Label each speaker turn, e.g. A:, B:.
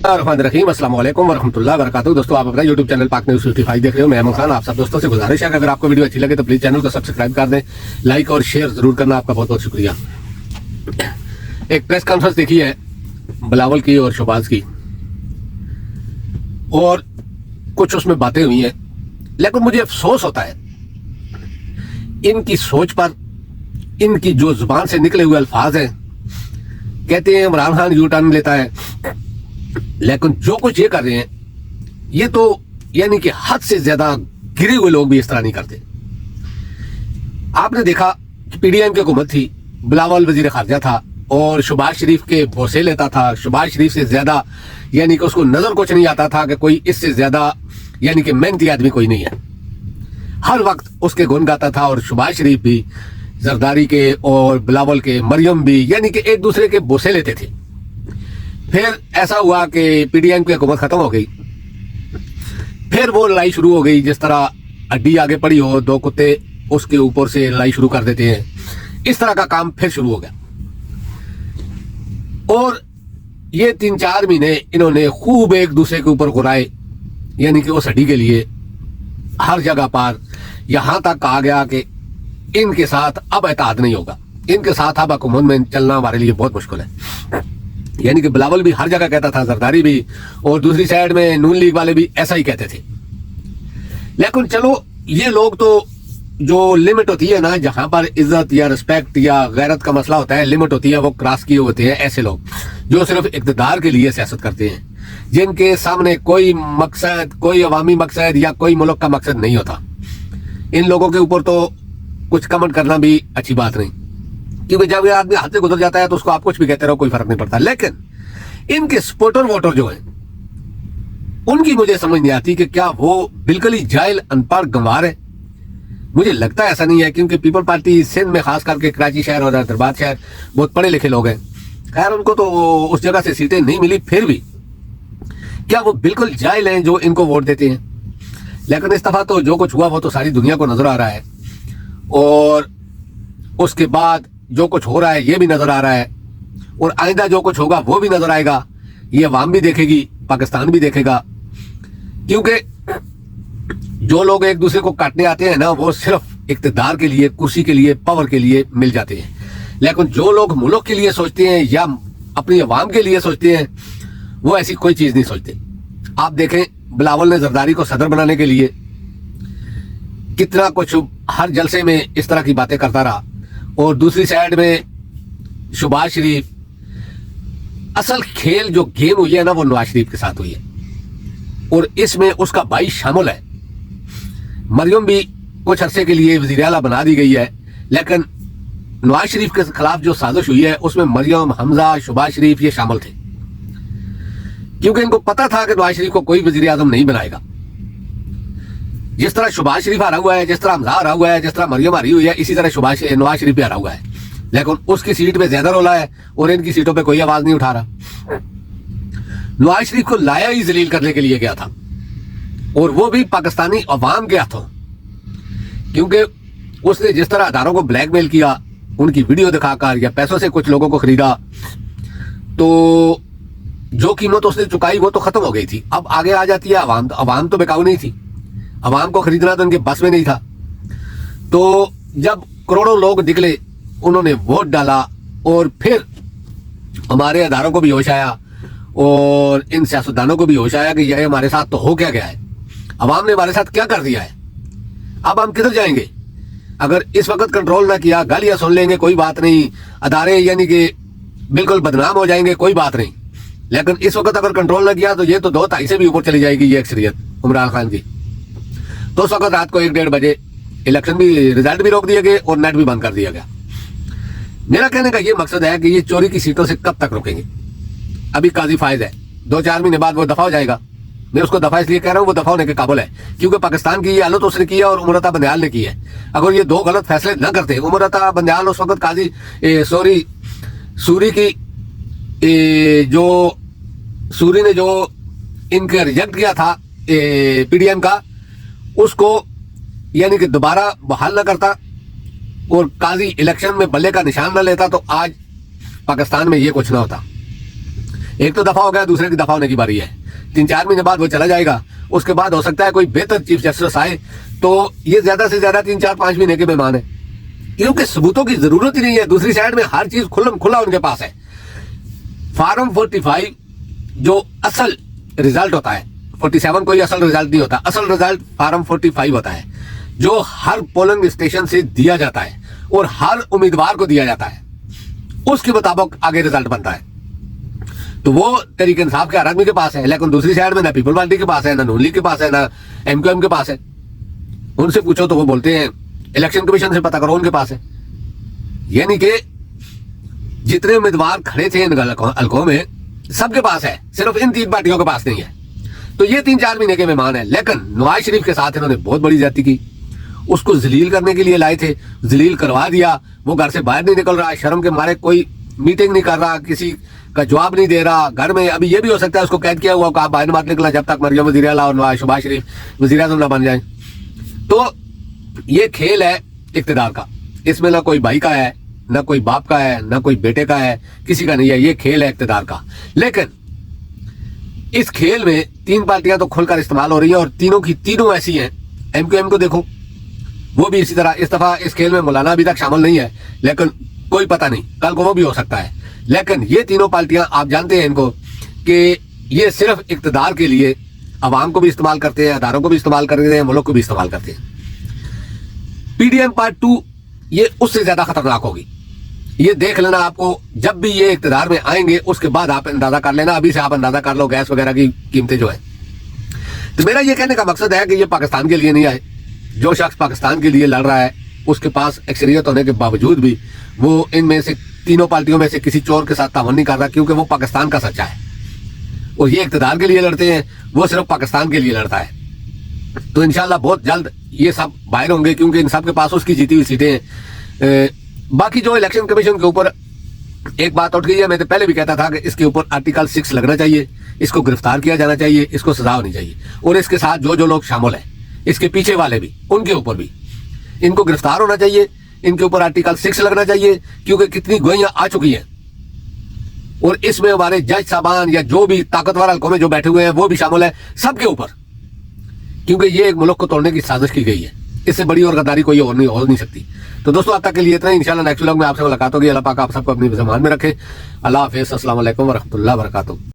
A: बिस्मिल्लाहिर्रहमानिर्रहीम अस्सलाम वालेकुम वरहमतुल्लाहि वबरकातुहू। दोस्तों, आप अपना यूट्यूब चैनल पाक न्यूज़ 55 देख रहे हो। मैं अमन खान। आप सब दोस्तों से गुजारिश है कि अगर आपको वीडियो अच्छी लगे तो प्लीज चैनल को सब्सक्राइब कर दें, लाइक और शेयर जरूर करना। आपका बहुत बहुत शुक्रिया। एक प्रेस कॉन्फ्रेंस देखी है बिलावल की और शहबाज की, और कुछ उसमें बातें हुई हैं, लेकिन मुझे अफसोस होता है इनकी सोच पर, इनकी जो जुबान से निकले हुए अल्फाज हैं। कहते हैं इमरान खान यू टर्न लेता है, लेकिन जो कुछ ये कर रहे हैं ये तो यानी कि हद से ज्यादा गिरे हुए लोग भी इस तरह नहीं करते। आपने देखा कि पीडीएम की हुकूमत थी, बिलावल वजीर खारजा था और शहबाज शरीफ के भोसे लेता था। शहबाज शरीफ से ज्यादा यानी कि उसको नजर कुछ नहीं आता था कि कोई इससे ज्यादा यानी कि मेहनती आदमी कोई नहीं है। हर वक्त उसके गुण गाता था, और शहबाज शरीफ भी, जरदारी के और बिलावल के, मरियम भी, यानी कि एक दूसरे के बोसे लेते थे। फिर ऐसा हुआ कि पीडीएम की हुकूमत खत्म हो गई, फिर वो लड़ाई शुरू हो गई। जिस तरह अड्डी आगे पड़ी हो, दो कुत्ते उसके ऊपर से लड़ाई शुरू कर देते हैं, इस तरह का काम फिर शुरू हो गया। और ये 3-4 महीने इन्होंने खूब एक दूसरे के ऊपर घुराए, यानी कि उस अड्डी के लिए हर जगह पर यहां तक कहा गया कि इनके साथ अब एतहाद नहीं होगा, इनके साथ अब हुकूमत में चलना हमारे लिए बहुत मुश्किल है। यानी कि बिलावल भी हर जगह कहता था, जरदारी भी, और दूसरी साइड में नून लीग वाले भी ऐसा ही कहते थे। लेकिन चलो, ये लोग तो जो लिमिट होती है ना, जहां पर इज्जत या रिस्पेक्ट या गैरत का मसला होता है, लिमिट होती है, वो क्रॉस किए होते हैं ऐसे लोग जो सिर्फ इक़्तिदार के लिए सियासत करते हैं, जिनके सामने कोई मकसद, कोई अवामी मकसद या कोई मुल्क का मकसद नहीं होता। इन लोगों के ऊपर तो कुछ कमेंट करना भी अच्छी बात नहीं, क्योंकि जब ये आदमी हाथ से गुजर जाता है तो उसको आप कुछ भी कहते रहो, कोई फर्क नहीं पड़ता। लेकिन इनके सपोर्टर वोटर जो है, उनकी मुझे समझ नहीं आती कि क्या वो बिल्कुल ही जाहिल, अनपढ़, गंवार है। मुझे लगता है ऐसा नहीं है, क्योंकि पीपल पार्टी सिंध में, खास करके कराची शहर और हैदराबाद शहर, बहुत पढ़े लिखे लोग हैं। खैर, उनको तो उस जगह से सीटें नहीं मिली, फिर भी क्या वो बिल्कुल जाहिल हैं जो इनको वोट देते हैं? लेकिन इस दफा तो जो कुछ हुआ वो तो सारी दुनिया को नजर आ रहा है, और उसके बाद जो कुछ हो रहा है ये भी नजर आ रहा है, और आइंदा जो कुछ होगा वो भी नजर आएगा। ये अवाम भी देखेगी, पाकिस्तान भी देखेगा, क्योंकि जो लोग एक दूसरे को काटने आते हैं ना, वो सिर्फ इक़्तिदार के लिए, कुर्सी के लिए, पावर के लिए मिल जाते हैं। लेकिन जो लोग मुल्क के लिए सोचते हैं या अपनी अवाम के लिए सोचते हैं, वो ऐसी कोई चीज नहीं सोचते। आप देखें, बिलावल ने जरदारी को सदर बनाने के लिए कितना कुछ हर जलसे में इस तरह की बातें करता रहा, और दूसरी साइड में शहबाज शरीफ, असल खेल जो गेम हुई है ना, वो नवाज शरीफ के साथ हुई है, और इसमें उसका भाई शामिल है। मरियम भी कुछ अरसे के लिए वज़ीर आला बना दी गई है, लेकिन नवाज शरीफ के खिलाफ जो साजिश हुई है उसमें मरियम, हमजा, शहबाज शरीफ ये शामिल थे, क्योंकि इनको पता था कि नवाज शरीफ को कोई वज़ीर आज़म नहीं बनाएगा। जिस तरह शहबाज शरीफ हारा हुआ है, जिस तरह हमजा हारा हुआ है, जिस तरह मरियम हारी हुई है, इसी तरह नवाज शरीफ भी हारा हुआ है। लेकिन उसकी सीट पे ज्यादा रोला है और इनकी सीटों पे कोई आवाज नहीं उठा रहा। नवाज शरीफ को लाया ही जलील करने के लिए गया था, और वो भी पाकिस्तानी अवाम के हाथों, क्योंकि उसने जिस तरह अदारों को ब्लैकमेल किया, उनकी वीडियो दिखाकर या पैसों से कुछ लोगों को खरीदा, तो जो कीमत उसने चुकाई वो तो खत्म हो गई थी। अब आगे आ जाती है अवाम। अवाम तो बेकाऊ नहीं थी, अवाम को खरीदना तो उनके बस में नहीं था। तो जब करोड़ों लोग निकले, उन्होंने वोट डाला, और फिर हमारे अदारों को भी होश आया और इन सियासतदानों को भी होश आया कि ये हमारे साथ तो हो क्या गया है, अवाम ने हमारे साथ क्या कर दिया है, अब हम किधर जाएंगे? अगर इस वक्त कंट्रोल ना किया, गालियां सुन लेंगे, कोई बात नहीं, अदारे यानी कि बिल्कुल बदनाम हो जाएंगे, कोई बात नहीं। लेकिन इस वक्त अगर कंट्रोल ना किया तो ये तो 2-2.5 से भी ऊपर चली जाएगी ये अक्सरियत इमरान खान की। तो उस वक्त रात को 1-1:30 बजे इलेक्शन भी, रिजल्ट भी रोक दिए गए और नेट भी बंद कर दिया गया। मेरा कहने का ये मकसद है कि ये चोरी की सीटों से कब तक रुकेंगे? अभी काजी फायज है, 2-4 महीने बाद वो दफा हो जाएगा। मैं उसको दफा इसलिए कह रहा हूँ, वो दफा होने के काबिल है, क्योंकि पाकिस्तान की ये हालत उसने की है और उमर अता बंदयाल ने की है। अगर ये 2 गलत फैसले न करते, उमर अता बंदयाल उस वक्त काजी सूरी की जो सूरी ने जो इनके रिजेक्ट किया था पीडीएम का, उसको यानी कि दोबारा बहाल न करता और काजी इलेक्शन में बल्ले का निशान न लेता, तो आज पाकिस्तान में ये कुछ ना होता। ایک تو دفعہ ہو گیا, دوسرے کی دفعہ ہونے کی باری ہے. 3-4 مہینے بعد وہ چلا جائے گا. اس کے بعد ہو سکتا ہے کوئی بہتر چیف جسٹس آئے, تو یہ زیادہ سے زیادہ 3-4-5 مہینے کے مہمان ہیں, کیونکہ ثبوتوں کی ضرورت ہی نہیں ہے. دوسری سائڈ میں ہر چیز کھلا ان کے پاس ہے. فارم 45 جو اصل رزلٹ ہوتا ہے, 47 کوئی اصل رزلٹ نہیں ہوتا. اصل رزلٹ فارم 45 ہوتا ہے, جو ہر پولنگ اسٹیشن سے دیا جاتا ہے اور ہر امیدوار کو دیا جاتا ہے. اس کے مطابق آگے رزلٹ بنتا ہے. تو وہ تحریک انصاف کے ہر آدمی کے پاس ہے, لیکن دوسری سائڈ میں نہ پیپل پارٹی کے پاس ہے, نہ نون لیگ کے پاس ہے, نہ ایم کیو ایم کے پاس ہے. ان سے پوچھو تو وہ بولتے ہیں الیکشن کمیشن سے پتہ کرو, ان کے پاس ہے. یعنی کہ جتنے امیدوار کھڑے تھے ان حلقوں میں سب کے پاس ہے, صرف ان 3 پارٹیوں کے پاس نہیں ہے. تو یہ 3-4 مہینے کے مہمان ہیں. لیکن نواز شریف کے ساتھ انہوں نے بہت بڑی زیادتی کی. اس کو ذلیل کرنے کے لیے لائے تھے, ذلیل کروا دیا. وہ گھر سے باہر نہیں نکل رہا, شرم کے مارے کوئی میٹنگ نہیں کر رہا, کسی کا جواب نہیں دے رہا. گھر میں ابھی یہ بھی ہو سکتا ہے اس کو قید کیا ہوا, کہا باہر مت نکلا جب تک مریم وزیر اعلیٰ اور شہباز شریف وزیر اعظم نہ بن جائیں. تو یہ کھیل ہے اقتدار کا. اس میں نہ کوئی بھائی کا ہے, نہ کوئی باپ کا ہے, نہ کوئی بیٹے کا ہے, کسی کا نہیں ہے. یہ کھیل ہے اقتدار کا. لیکن اس کھیل میں 3 پارٹیاں تو کھل کر استعمال ہو رہی ہیں, اور تینوں کی تینوں ایسی ہیں. ایم کیو ایم کو دیکھو, وہ بھی اسی طرح. اس دفعہ اس کھیل میں مولانا ابھی تک شامل نہیں ہے, لیکن کوئی پتہ نہیں, کل کو وہ بھی ہو سکتا ہے. لیکن یہ تینوں پارٹیاں آپ جانتے ہیں ان کو کہ یہ صرف اقتدار کے لیے عوام کو بھی استعمال کرتے ہیں, اداروں کو بھی استعمال کرتے ہیں, ملک کو بھی استعمال کرتے ہیں. پی ڈی ایم پارٹ 2 یہ اس سے زیادہ خطرناک ہوگی. یہ دیکھ لینا آپ کو, جب بھی یہ اقتدار میں آئیں گے اس کے بعد آپ اندازہ کر لینا. ابھی سے آپ اندازہ کر لو گیس وغیرہ کی قیمتیں جو ہیں. تو میرا یہ کہنے کا مقصد ہے کہ یہ پاکستان کے لیے نہیں آئے. جو شخص پاکستان کے لیے لڑ رہا ہے اس کے پاس اکثریت ہونے کے باوجود بھی وہ ان میں سے تینوں پارٹیوں میں سے کسی چور کے ساتھ تعاون نہیں کر رہا, کیونکہ وہ پاکستان کا سچا ہے. اور یہ اقتدار کے لیے لڑتے ہیں, وہ صرف پاکستان کے لیے لڑتا ہے. تو انشاءاللہ بہت جلد یہ سب باہر ہوں گے, کیونکہ ان سب کے پاس اس کی جیتی ہوئی سیٹیں ہیں. باقی جو الیکشن کمیشن کے اوپر ایک بات اٹھ گئی ہے, میں تو پہلے بھی کہتا تھا کہ اس کے اوپر آرٹیکل 6 لگنا چاہیے, اس کو گرفتار کیا جانا چاہیے, اس کو سزا ہونی چاہیے. اور اس کے ساتھ جو لوگ شامل ہیں, اس کے پیچھے والے بھی, ان کے اوپر بھی ان کو گرفتار ہونا چاہیے. ان کے اوپر آرٹیکل 6 لگنا چاہیے, کیونکہ کتنی گوئیاں آ چکی ہیں. اور اس میں ہمارے جج صاحبان یا جو بھی طاقتور حلقوں میں جو بیٹھے ہوئے ہیں وہ بھی شامل ہیں, سب کے اوپر, کیونکہ یہ ایک ملک کو توڑنے کی سازش کی گئی ہے. اس سے بڑی اور غداری کوئی اور نہیں ہو نہیں سکتی. تو دوستوں اب تک کے لیے اتنا ہی. انشاءاللہ نیکسٹ ولاگ میں آپ سے ملاقات ہوگی. اللہ پاک آپ سب کو اپنی ذمہ میں رکھے. اللہ حافظ. السلام علیکم ورحمۃ اللہ وبرکاتہ.